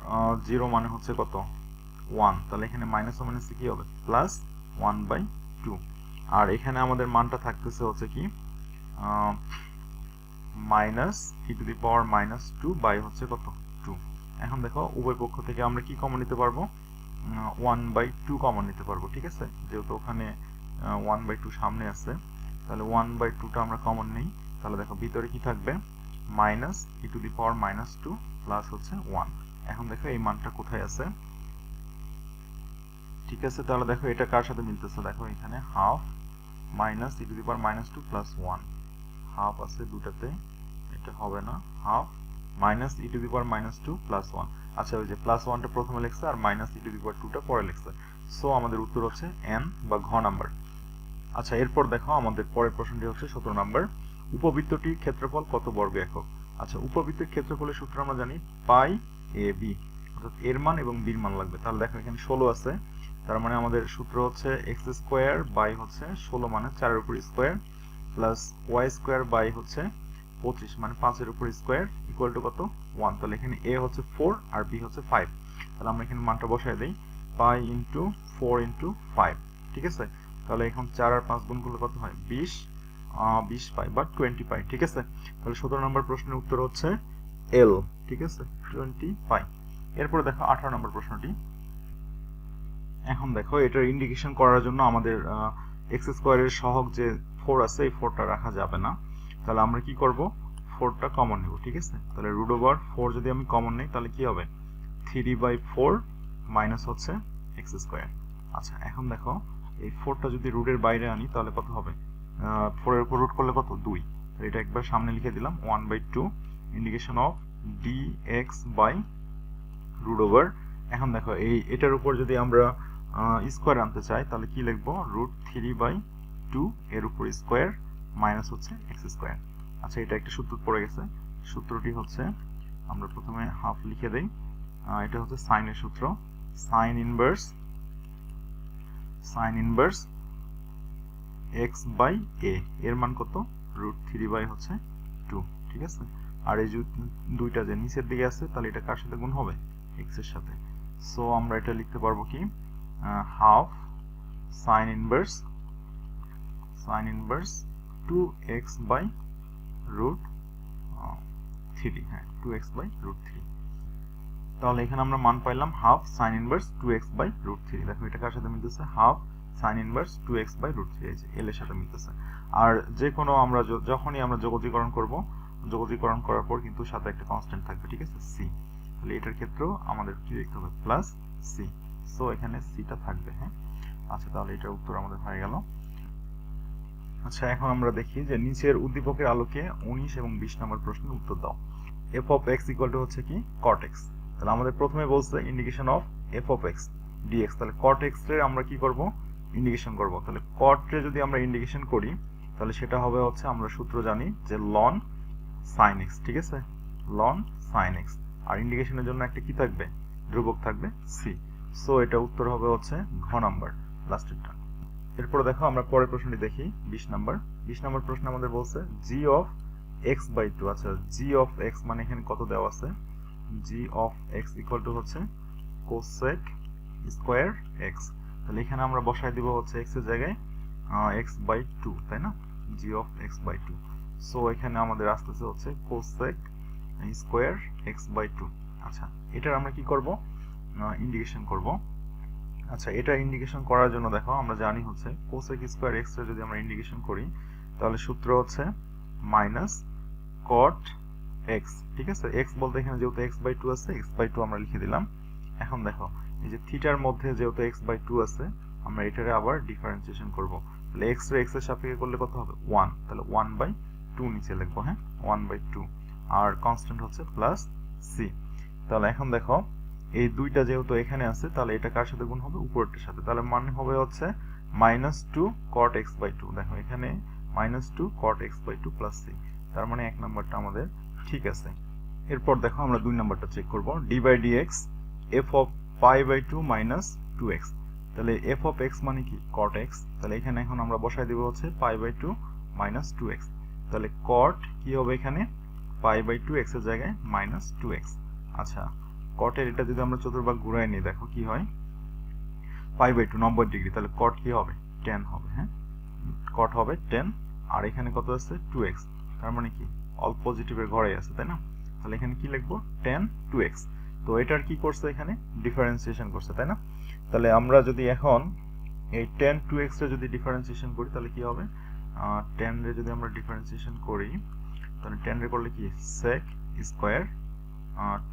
0 মানে হচ্ছে কত 1, তাহলে এখানে মাইনাস মাইনাসে কি হবে +1/2, আর এখানে আমাদের মানটা থাকতেছে হচ্ছে কি e to the power -2 by হচ্ছে কত 2। এখন দেখো উভয় পক্ষ থেকে আমরা কি কমন নিতে পারবো, 1/2 কমন নিতে পারবো। ঠিক আছে, যেহেতু ওখানে 1/2 সামনে আছে, তাহলে 1/2টা আমরা কমন নেই, তাহলে দেখো ভিতরে কি থাকবে e to the power -2 plus হচ্ছে 1। এখন দেখো এই মানটা কোথায় আছে। ঠিক আছে, তাহলে দেখো এটা কার সাথে মিলতেছে, দেখো এখানে half e to the power -2 plus 1, half আছে দুটাতে, এটা হবে না, half minus e to the power minus two plus one. আচ্ছা ওই যে প্লাস ওয়ানটা প্রথমে লিখছে আর মাইনাস ই টু দি পাওয়ার টুটা পরে লিখছে। সো আমাদের উত্তর হচ্ছে এন বা ঘ নাম্বার। আচ্ছা এরপর দেখো আমাদের পরের প্রশ্নটি হচ্ছে 17 নাম্বার, উপবৃত্তটির ক্ষেত্রফল কত বর্গ একক? আচ্ছা উপবৃত্তের ক্ষেত্রফলের সূত্র আমরা জানি পাই এ বি, অর্থাৎ এর মান এবং বির মান লাগবে। তাহলে দেখো এখানে 16 আছে, তার মানে আমাদের সূত্র হচ্ছে এক্স স্কোয়ার বাই হচ্ছে 16 মানে 4 এর উপর square plus y square by হচ্ছে 25 মানে 5 এর উপর স্কোয়ার ইকুয়াল টু কত 1। তাহলে এখানে এ হচ্ছে 4 আর বি হচ্ছে 5। তাহলে আমরা এখানে মানটা বসাই দেই, পাই ইন্টু 4 ইন্টু 5, ঠিক আছে। তাহলে এখন 4 আর 5 গুণ করলে কত হয় 20 পাই বা 20 পাই, ঠিক আছে। তাহলে 17 নম্বর প্রশ্নের উত্তর হচ্ছে এল, ঠিক আছে, 20 পাই। এরপরে দেখো 18 নম্বর প্রশ্নটি। এখন দেখো এটার ইন্ডিকেশন করার জন্য আমাদের এক্স স্কোয়ারের সহগ যে 4 আছে এই 4টা রাখা যাবে না। তাহলে আমরা কি করব, 4টা কমন নেব, ঠিক আছে। তাহলে রুট ওভার 4 যদি আমি কমন নেই তাহলে কি হবে 3/4 মাইনাস হচ্ছে এক্স স্কোয়ার। আচ্ছা এখন দেখো এই 4টা যদি রুটের বাইরে আনি তাহলে কত হবে, 4 এর উপর রুট করলে কত 2। এটা একবার সামনে লিখে দিলাম 1/2 integration of dx by root over. এখন দেখো এটার উপর যদি আমরা স্কোয়ার আনতে চাই তাহলে কি লিখবো, √3/2 এর উপর স্কোয়ার মাইনাস হচ্ছে এক্স স্কোয়ার। আচ্ছা এটা একটা সূত্র পড়ে গেছে, সূত্রটি হচ্ছে আমরা প্রথমে হাফ লিখে দেই, এটা হচ্ছে সাইনের সূত্র, সাইন ইনভার্স এক্স বাই এ, এর মান কত √3/2, ঠিক আছে। আর এই যে দুইটা যে নিচের দিকে আছে তাহলে এটা কার সাথে গুণ হবে, এক্স এর সাথে। সো আমরা এটা লিখতে পারবো কি, হাফ সাইন ইনভার্স 2x/√3, হ্যাঁ 2x/√3। তাহলে এখানে আমরা মান পাইলাম হাফ সাইন ইনভার্স 2x/√3। দেখো এটা কার সাথে মিলতেছে, হাফ সাইন ইনভার্স 2x/√3, এই যে এল এর সাথে মিলতেছে। আর যে কোনো আমরা যখনই আমরা যোগজীকরণ করব, যোগজীকরণ করার পর কিন্তু সাথে একটা কনস্ট্যান্ট থাকবে, ঠিক আছে, সি। তাহলে এটার ক্ষেত্রেও আমাদের কি লিখতে হবে, প্লাস সি। সো এখানে সিটা থাকবে, হ্যাঁ। আচ্ছা তাহলে এটার উত্তর আমাদের হয়ে গেল। আচ্ছা এখন আমরা দেখি যে নিচের উদ্দীপকের আলোকে 19 এবং 20 নম্বর প্রশ্নের উত্তর দাও। F of x equal to হচ্ছে কি cot x। তাহলে আমাদের প্রথমে বলছে integration of f of x dx. তাহলে cot x এর আমরা কি করব, ইন্ডিকেশন করব। তাহলে cot এর যদি আমরা ইন্ডিকেশন করি তাহলে সেটা হবে হচ্ছে, আমরা সূত্র জানি যে ln sin x, ঠিক আছে, ln sin x। আর ইন্ডিকেশনের জন্য একটা কি থাকবে, ধ্রুবক থাকবে c। সো এটা উত্তর হবে হচ্ছে ঘ নাম্বার, লাস্টেরটা। এরপর দেখো আমরা পরের প্রশ্নটি দেখি 20 নাম্বার। 20 নাম্বার প্রশ্ন আমাদের বলছে g অফ x/2। আচ্ছা g অফ x মানে এখানে কত দেওয়া আছে, g of x equal to হচ্ছে cosec স্কয়ার x। তাহলে এখানে আমরা বসাই দিব হচ্ছে x এর জায়গায় x/2, তাই না, g অফ x/2। সো এখানে আমাদের আসতেছে হচ্ছে cosec স্কয়ার x/2। আচ্ছা এটার আমরা কি করব, ইন্ডিকেশন করব। আচ্ছা এটা ইন্ডিকেশন করার জন্য দেখো আমরা জানি হচ্ছে cosec স্কয়ার x এর যদি আমরা ইন্ডিকেশন করি তাহলে সূত্র হচ্ছে মাইনাস cot x, ঠিক আছে। x বলতে এখানে যেহেতু x/2 আছে x/2 আমরা লিখে দিলাম। এখন দেখো এই যে থিটার মধ্যে যেহেতু x/2 আছে আমরা এটারে আবার ডিফারেন্সিয়েশন করব। তাহলে x রে x এর সাপেক্ষে করলে কত হবে 1, তাহলে 1/2 নিচে লিখবো, হ্যাঁ 1/2, আর কনস্ট্যান্ট হচ্ছে প্লাস c। তাহলে এখন দেখো এই দুইটা যেহেতু এখানে আছে তাহলে এটা কার সাথে গুণ হবে, উপরেরটার সাথে। তাহলে মানে হবে হচ্ছে -2 cot x/2। দেখো এখানে -2 cot x/2 প্লাস c, তার মানে এক নাম্বারটা আমাদের ঠিক আছে। এরপর দেখো আমরা দুই নাম্বারটা চেক করব, d/dx f of π/2 minus 2x। তাহলে f of x মানে কি cot x। তাহলে এখানে এখন আমরা বসাই দেব হচ্ছে π/2 minus 2x। তাহলে cot কি হবে এখানে π/2 x এর জায়গায় -2x। আচ্ছা cot এর এটা যদি আমরা চতুর্ভাগ ঘুরাই নিই দেখো কি হয়, π/2 90 ডিগ্রি, তাহলে cot কি হবে 10 হবে, হ্যাঁ cot হবে 10। আর এখানে কত আছে 2x, তার মানে কি অল পজিটিভের ঘরে আছে, তাই না। তাহলে এখানে কি লিখবো 10 2x। তো এটার কি করছে এখানে ডিফারেন্সিয়েশন করছে, তাই না। তাহলে আমরা যদি এখন এই 10 2x এর যদি ডিফারেন্সিয়েশন করি তাহলে কি হবে, 10 রে যদি আমরা ডিফারেন্সিয়েশন করি তাহলে 10 রে করলে কি sec স্কয়ার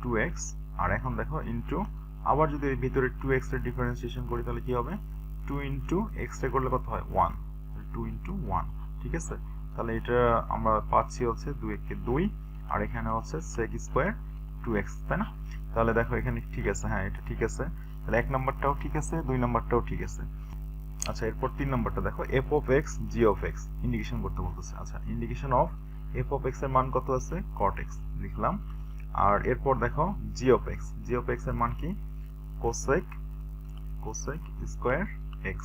2x। আর এখন দেখো ইনটু আবার যদি এর ভিতরে 2x এর ডিফারেন্সিয়েশন করি তাহলে কি হবে 2 ইনটু x রে করলে কত হয় 1, 2 ইনটু 1, ঠিক আছে। তাহলে এটা আমরা পাচ্ছি হচ্ছে 2 একে 2 আর এখানে হচ্ছে sec স্কয়ার 2x, তাই না? তাহলে দেখো এখানে ঠিক আছে, হ্যাঁ এটা ঠিক আছে। তাহলে 1 নাম্বারটাও ঠিক আছে, 2 নাম্বারটাও ঠিক আছে। আচ্ছা এরপর 3 নাম্বারটা দেখো f of x g of x indication করতে বলতেছে। আচ্ছা indication of f of x এর মান কত আছে? cot x লিখলাম। আর এরপর দেখো g of x এর মান কি? cosec square x।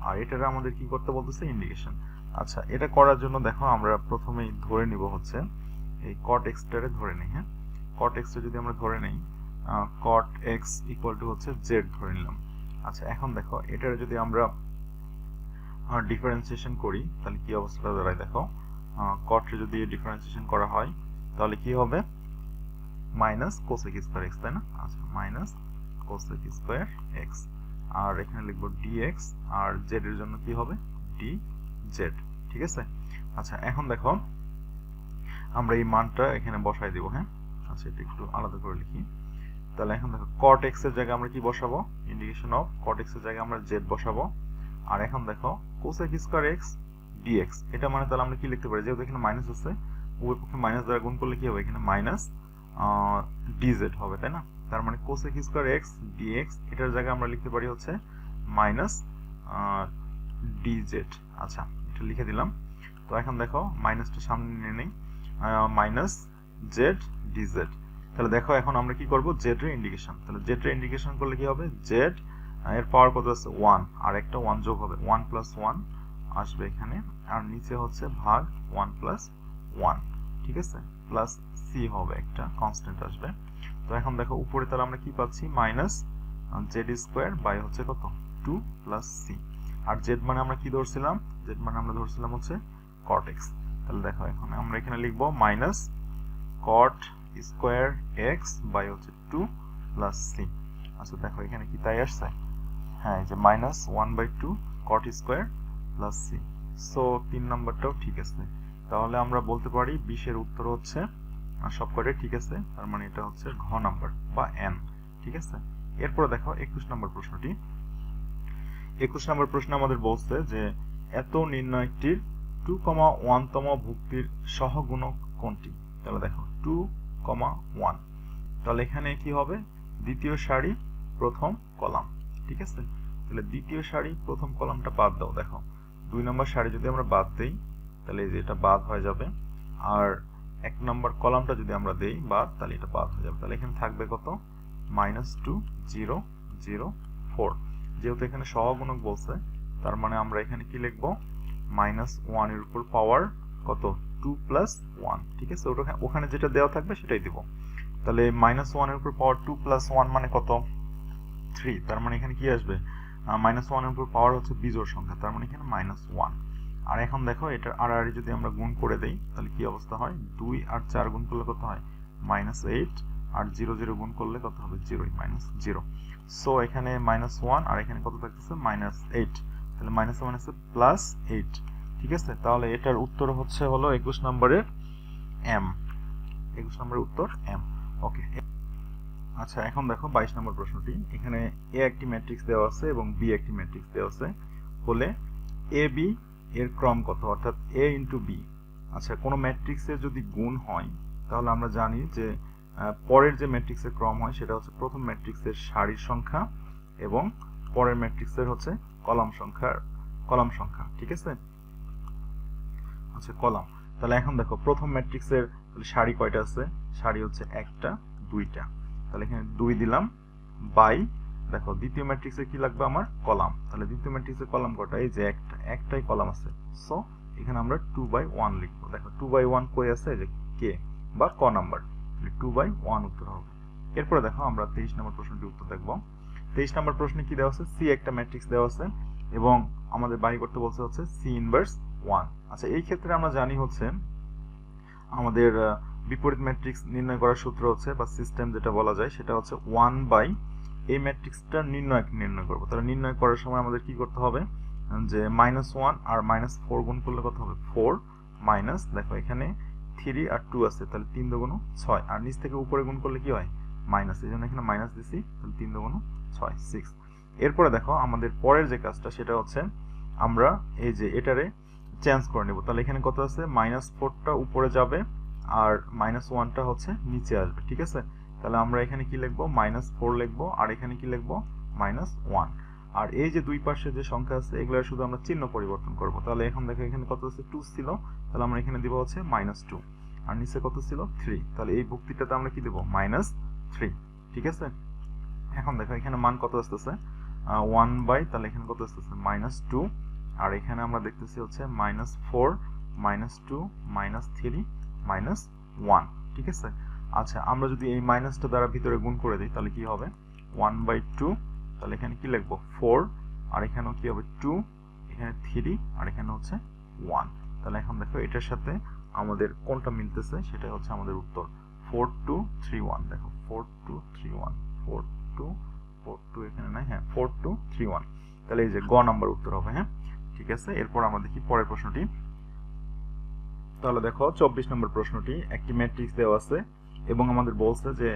আর এটার আমাদের কি করতে বলতেছে? ইন্ডিকেশন। আচ্ছা এটা করার জন্য দেখো আমরা প্রথমেই ধরে নিব হচ্ছে এই cot x টারে ধরে নেই। হ্যাঁ cot x টা যদি আমরা ধরে নেই, cot x ইকুয়াল টু হচ্ছে z ধরে নিলাম। আচ্ছা এখন দেখো এটার যদি আমরা ডিফারেন্সিয়েশন করি তাহলে কি অবস্থাটা দাঁড়ায় দেখো। cot এর যদি ডিফারেন্সিয়েশন করা হয় তাহলে কি হবে? মাইনাস cosec স্কয়ার x, তাই না? আচ্ছা মাইনাস cosec স্কয়ার x, আর এখানে লিখব dx, আর z এর জন্য কি হবে? dz, ঠিক আছে? আচ্ছা এখন দেখো আমরা এই মানটা এখানে বসাই দিব। হ্যাঁ আচ্ছা এটা একটু আলাদা করে লিখি। তাহলে এখন দেখো cot x এর জায়গায় আমরা কি বসাবো? ইন্ডিকেশন অফ cot x এর জায়গায় আমরা z বসাবো। আর এখন দেখো cosec স্কয়ার x dx, এটা মানে তাহলে আমরা কি লিখতে পারি? যেহেতু এখানে মাইনাস আছে, উভয় পক্ষে মাইনাস দ্বারা গুণ করলে কি হবে? এখানে মাইনাস dz হবে, তাই না? তার মানে cosec স্কয়ার x dx এটার জায়গায় আমরা লিখতে পারি হচ্ছে মাইনাস dz। আচ্ছা এটা লিখে দিলাম। তো এখন দেখো মাইনাসটা সামনে নিয়ে নেই, মাইনাস z dz। তাহলে দেখো এখন আমরা কি করব? z এর ইন্ডিকেশন। তাহলে z এর ইন্ডিকেশন করলে কি হবে? z এর পাওয়ার কত আছে? 1, আর একটা 1 যোগ হবে, 1 প্লাস 1 আসবে এখানে, আর নিচে হচ্ছে ভাগ 1 প্লাস 1, ঠিক আছে? প্লাস c হবে, একটা কনস্ট্যান্ট আসবে। তো এখন দেখো উপরে তাহলে আমরা কি পাচ্ছি? মাইনাস z স্কয়ার বাই হচ্ছে কত? 2 প্লাস c। আর z মানে আমরা কি ধরছিলাম? z মানে আমরা ধরছিলাম হচ্ছে cot x। তাহলে দেখো এখন আমরা এখানে লিখব minus cot square x by হচ্ছে 2 প্লাস c। আচ্ছা দেখো এখানে কি তাই আসছে? হ্যাঁ এই যে minus 1/2 cot square plus c। So 3 নাম্বারটাও ঠিক আছে। তাহলে আমরা বলতে পারি 20 এর উত্তর হচ্ছে সবকটাই ঠিক আছে, তার মানে এটা হচ্ছে ঘ নাম্বার বা n, ঠিক আছে? এরপর দেখো 21 নম্বর প্রশ্নটি। 21 নম্বর প্রশ্ন আমাদের বলছে যে এত নির্ণয়টির 2,1 তম ভুক্তির সহগুণক কোনটি? তাহলে দেখো 2,1, তাহলে এখানে কি হবে? দ্বিতীয় সারি প্রথম কলাম, ঠিক আছে? তাহলে দ্বিতীয় সারি প্রথম কলামটা বাদ দাও। দেখো 2 নম্বর সারি যদি আমরা বাদ দেই তাহলে এই যে এটা বাদ হয়ে যাবে, আর 1 নম্বর কলামটা যদি আমরা দেই বাদ তাহলে এটা বাদ হয়ে যাবে। তাহলে এখানে থাকবে কত? -2 0 0 4। যেহেতু এখানে সহগুণক বলছে তার মানে আমরা এখানে কি লিখব? -1 এর উপর পাওয়ার কত? 2 প্লাস 1, ঠিক আছে? ওখানে যেটা দেওয়া থাকবে সেটাই দিব। তাহলে -1 এর উপর পাওয়ার 2 প্লাস 1 মানে কত? 3। তার মানে এখানে কি আসবে? -1 এর উপর পাওয়ার হচ্ছে বিজোড় সংখ্যা, তার মানে এখানে -1। আর এখন দেখো এটার আড়াআড়ি যদি আমরা গুণ করে দেই তাহলে কি অবস্থা হয়? 2 আর 4 গুণ করলে কত হয়? -8, আর 0 0 গুণ করলে কত হবে? 0, -0। সো এখানে -1 আর এখানে কত থাকতেছে? -8। তাহলে -1 আছে +8, ঠিক আছে? তাহলে এটার উত্তর হচ্ছে হলো 21 নম্বরের m। 21 নম্বরের উত্তর m। ওকে। আচ্ছা এখন দেখো 22 নম্বর প্রশ্নটি। এখানে a একটি ম্যাট্রিক্স দেওয়া আছে এবং b একটি ম্যাট্রিক্স দেওয়া আছে, হলে ab এর ক্রম কত? অর্থাৎ a * b। আচ্ছা কোন ম্যাট্রিক্সের যদি গুণ হয় তাহলে আমরা জানি যে পরের যে ম্যাট্রিক্সের ক্রম হয় সেটা হচ্ছে প্রথম ম্যাট্রিক্সের সারির সংখ্যা এবং পরের ম্যাট্রিক্সের হচ্ছে কলাম সংখ্যা, ঠিক আছে? আচ্ছা কলাম। তাহলে এখন দেখো প্রথম ম্যাট্রিক্সের সারি কয়টা আছে? সারি হচ্ছে একটা, দুইটা। তাহলে এখানে 2 দিলাম বাই, দেখো দ্বিতীয় ম্যাট্রিক্সে কি লাগবে আমার? কলাম। তাহলে দ্বিতীয় ম্যাট্রিক্সের কলাম কয়টা? এই যে একটাই কলাম আছে। সো এখানে আমরা 2/1 লিখবো। দেখো 2/1 কই আছে? এই যে কে বা ক নাম্বার, 2/1 উত্তর হবে। এরপরে দেখো আমরা 23 নম্বর প্রশ্নটির উত্তর দেখব। 23 নম্বর প্রশ্নে কি দেওয়া আছে? সি একটা ম্যাট্রিক্স দেওয়া আছে এবং আমাদের বাই করতে বলছে হচ্ছে সি ইনভার্স 1। আচ্ছা এই ক্ষেত্রে আমরা জানি হচ্ছে আমাদের বিপরীত ম্যাট্রিক্স নির্ণয় করার সূত্র হচ্ছে বা সিস্টেম যেটা বলা যায় সেটা হচ্ছে 1 বাই এই ম্যাট্রিক্সটা নির্ণয় করব। তাহলে নির্ণয় করার সময় আমাদের কি করতে হবে? যে -1 আর -4 গুণ করলে কত হবে? 4 মাইনাস, দেখো এখানে 3 আর 2 আছে, তাহলে 3 দুগুণ 6, আর নিচ থেকে উপরে গুণ করলে কি হয়? মাইনাস, এই জন্য এখানে মাইনাস দিছি। তাহলে 3 দুগুণ 6, 6। এরপরে দেখো আমাদের পরের যে কাজটা সেটা হচ্ছে আমরা এই যে এটারে চেঞ্জ করে নেব। তাহলে এখানে কত আছে, -4টা উপরে যাবে আর -1টা হচ্ছে নিচে আসবে, ঠিক আছে। তাহলে আমরা এখানে কি লিখবো, -4 লিখবো, আর এখানে কি লিখবো, -1। আর এই যে দুই পাশে যে সংখ্যা আছে এগুলো শুধু আমরা চিহ্ন পরিবর্তন করব। তাহলে এখন দেখো এখানে কত আছে, 2 ছিল, তাহলে আমরা এখানে দিব হচ্ছে -2, আর নিচে কত ছিল, 3। তাহলে এই ভুক্তিটাতে আমরা কি দেব, -3, ঠিক আছে। এখন দেখো এখানে মান কত আসতেছে, 1/, তাহলে এখানে কত আসতেছে, -2, আর এখানে আমরা দেখতেছি হচ্ছে -4, -2, -3, -1, ঠিক আছে। আচ্ছা, আমরা যদি এই মাইনাসটা দ্বারা ভিতরে গুণ করে দিই তাহলে কি হবে, 1/2, তাহলে এখানে কি লিখবো, 4, আর এখানেও কি হবে 2, এখানে 3, আর এখানে হচ্ছে 1। তাহলে এখন দেখো এটার সাথে আমাদের কোনটা মিলতেছে সেটা হচ্ছে আমাদের উত্তর, 4231। দেখো 4231, 42 এখানে নাই, হ্যাঁ 4231। তাহলে এই যে গ নাম্বার উত্তর হবে। হ্যাঁ, ঠিক আছে। এরপর আমরা দেখি পরের প্রশ্নটি। তাহলে দেখো 24 নম্বর প্রশ্নটি, একটি ম্যাট্রিক্স দেওয়া আছে এবং আমাদের বলছে যে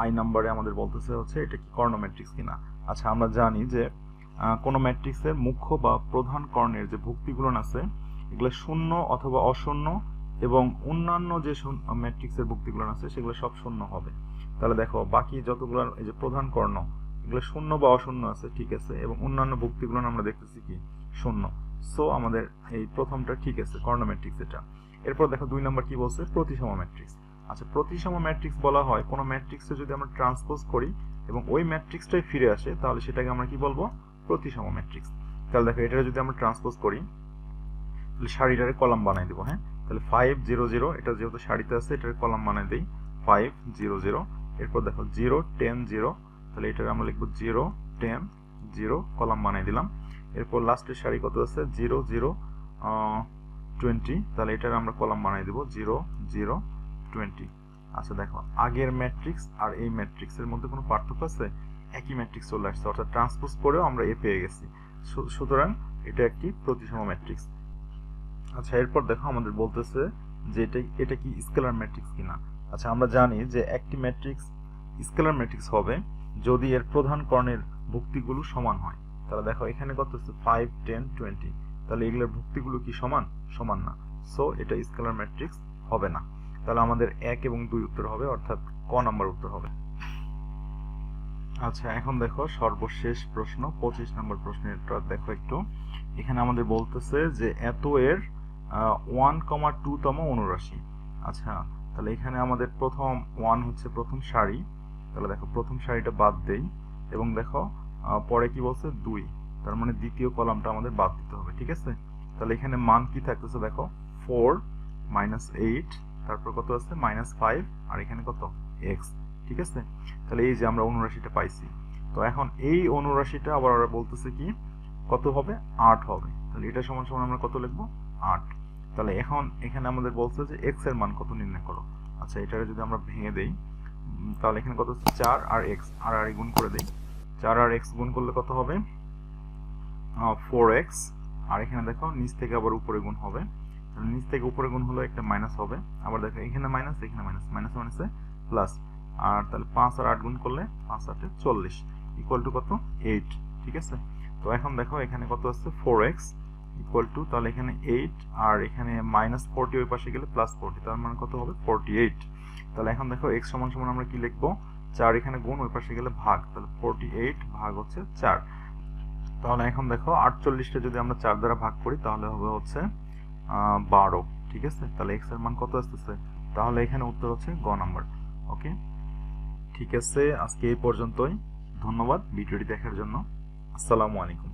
আই নাম্বারে আমাদের বলতেছে হচ্ছে এটা কি কর্ণ ম্যাট্রিক্স কিনা। আচ্ছা, আমরা জানি যে কোনো ম্যাট্রিক্সের মুখ্য বা প্রধান কর্ণের যে ভুক্তিগুলো আছে এগুলো শূন্য অথবা অশূন্য, এবং অন্যান্য যে ম্যাট্রিক্সের ভুক্তিগুলো আছে সেগুলো সব শূন্য হবে। তাহলে দেখো বাকি যতগুলো এই যে প্রধান কর্ণ এগুলো শূন্য বা অশূন্য আছে, ঠিক আছে, এবং অন্যান্য ভুক্তিগুলো আমরা দেখতেছি কি শূন্য। সো আমাদের এই প্রথমটা ঠিক আছে, কর্ণ ম্যাট্রিক্স এটা। এরপর দেখো 2 নম্বর কি বলছে, প্রতিসম ম্যাট্রিক্স। আচ্ছা, প্রতিসম ম্যাট্রিক্স বলা হয় কোনো ম্যাট্রিক্সে যদি আমরা ট্রান্সপোজ করি এবং ওই ম্যাট্রিক্সটাই ফিরে আসে তাহলে সেটাকে আমরা কি বলবো, প্রতিসম ম্যাট্রিক্স। তাহলে দেখো এটা যদি আমরা ট্রান্সপোজ করি তাহলে সারিটারে কলাম বানাই দেবো। হ্যাঁ, তাহলে 5 0 0, এটা যেহেতু সারিতে আছে এটার কলাম বানাই দেই 5 0 0। এরপর দেখো 0 10 0, তাহলে এটার আমরা লিখবো 0 10 0, কলাম বানাই দিলাম। এরপর লাস্টের সারি কত আছে, 0 0 20, তাহলে এটার আমরা কলাম বানাই দেবো 0 0 20। আচ্ছা দেখো আগের ম্যাট্রিক্স আর এই ম্যাট্রিক্সের মধ্যে কোনো পার্থক্য আছে, একই ম্যাট্রিক্স চলে আসছে, অর্থাৎ ট্রান্সপোজ করেও আমরা এ পেয়ে গেছি। সুতরাং এটা একটি প্রতিসম ম্যাট্রিক্স। আচ্ছা, এরপর দেখো আমাদের বলতেছে যে এটা কি স্কেলার ম্যাট্রিক্স কিনা। আচ্ছা, আমরা জানি যে একটি ম্যাট্রিক্স স্কেলার ম্যাট্রিক্স হবে যদি এর প্রধান কর্ণের ভুক্তিগুলো সমান হয়। তাহলে দেখো এখানে কত আছে, 5 10 20, তাহলে এগুলোর ভুক্তিগুলো কি সমান, সমান না। সো এটা স্কেলার ম্যাট্রিক্স হবে না। তাহলে আমাদের 1 এবং 2 উত্তর হবে, অর্থাৎ ক নাম্বার উত্তর হবে। আচ্ছা, এখন দেখো সর্বশেষ প্রশ্ন 25 নম্বর প্রশ্নটা দেখো একটু। এখানে আমাদের বলতেছে যে এত এর 1,2 তম অনুরাশি। আচ্ছা, তাহলে এখানে আমাদের প্রথম 1 হচ্ছে প্রথম সারি, তাহলে দেখো প্রথম সারিটা বাদ দেই, এবং দেখো পরে কি বলছে 2, তার মানে দ্বিতীয় কলামটা আমাদের বাদ দিতে হবে, ঠিক আছে। তাহলে এখানে মান কি থাকতেছে দেখো 4 -8, তারপর কত আছে -5, আর এখানে কত x, ঠিক আছে। তাহলে এই যে আমরা অনুরাশিটা পাইছি। তো এখন এই অনুরাশিটা আবার ওরা বলতেছে কি কত হবে, 8 হবে। তাহলে এটা সমান সমান আমরা কত লিখবো, 8। তাহলে এখন এখানে আমাদের বলছে যে x এর মান কত নির্ণয় করো। আচ্ছা, এটারে যদি আমরা ভেঙে দেই তাহলে এখানে কত হচ্ছে 4 আর x, আর গুণ করে দেই, 4 আর x গুণ করলে কত হবে 4x, আর এখানে দেখো নিচ থেকে আবার উপরে গুণ হবে, নিচ থেকে উপরে গুণ হলো একটা মাইনাস হবে, আবার দেখো এখানে মাইনাস এখানে মাইনাস, মাইনাস মাইনাসে প্লাস, আর তাহলে 5 আর 8 গুণ করলে 5 8 40 ইকুয়াল টু কত 8, ঠিক আছে। তো এখন দেখো এখানে কত আছে 4x ইকুয়াল টু, তাহলে এখানে 8 আর এখানে -40 ওই পাশে গেলে +40, তার মানে কত হবে 48। তাহলে এখন দেখো x সমান সমান আমরা কি লিখবো, 4 এখানে গুণ ওই পাশে গেলে ভাগ, তাহলে 48 ভাগ হচ্ছে 4। তাহলে এখন দেখো 48টা যদি আমরা 4 দ্বারা ভাগ করি তাহলে হবে হচ্ছে 12, ঠিক আছে। তাহলে x এর মান কত আসতেছে, তাহলে এখানে উত্তর হচ্ছে গ নাম্বার। ওকে, ঠিক আছে, আজকে এই পর্যন্তই। ধন্যবাদ ভিডিওটি দেখার জন্য। আসসালামু আলাইকুম।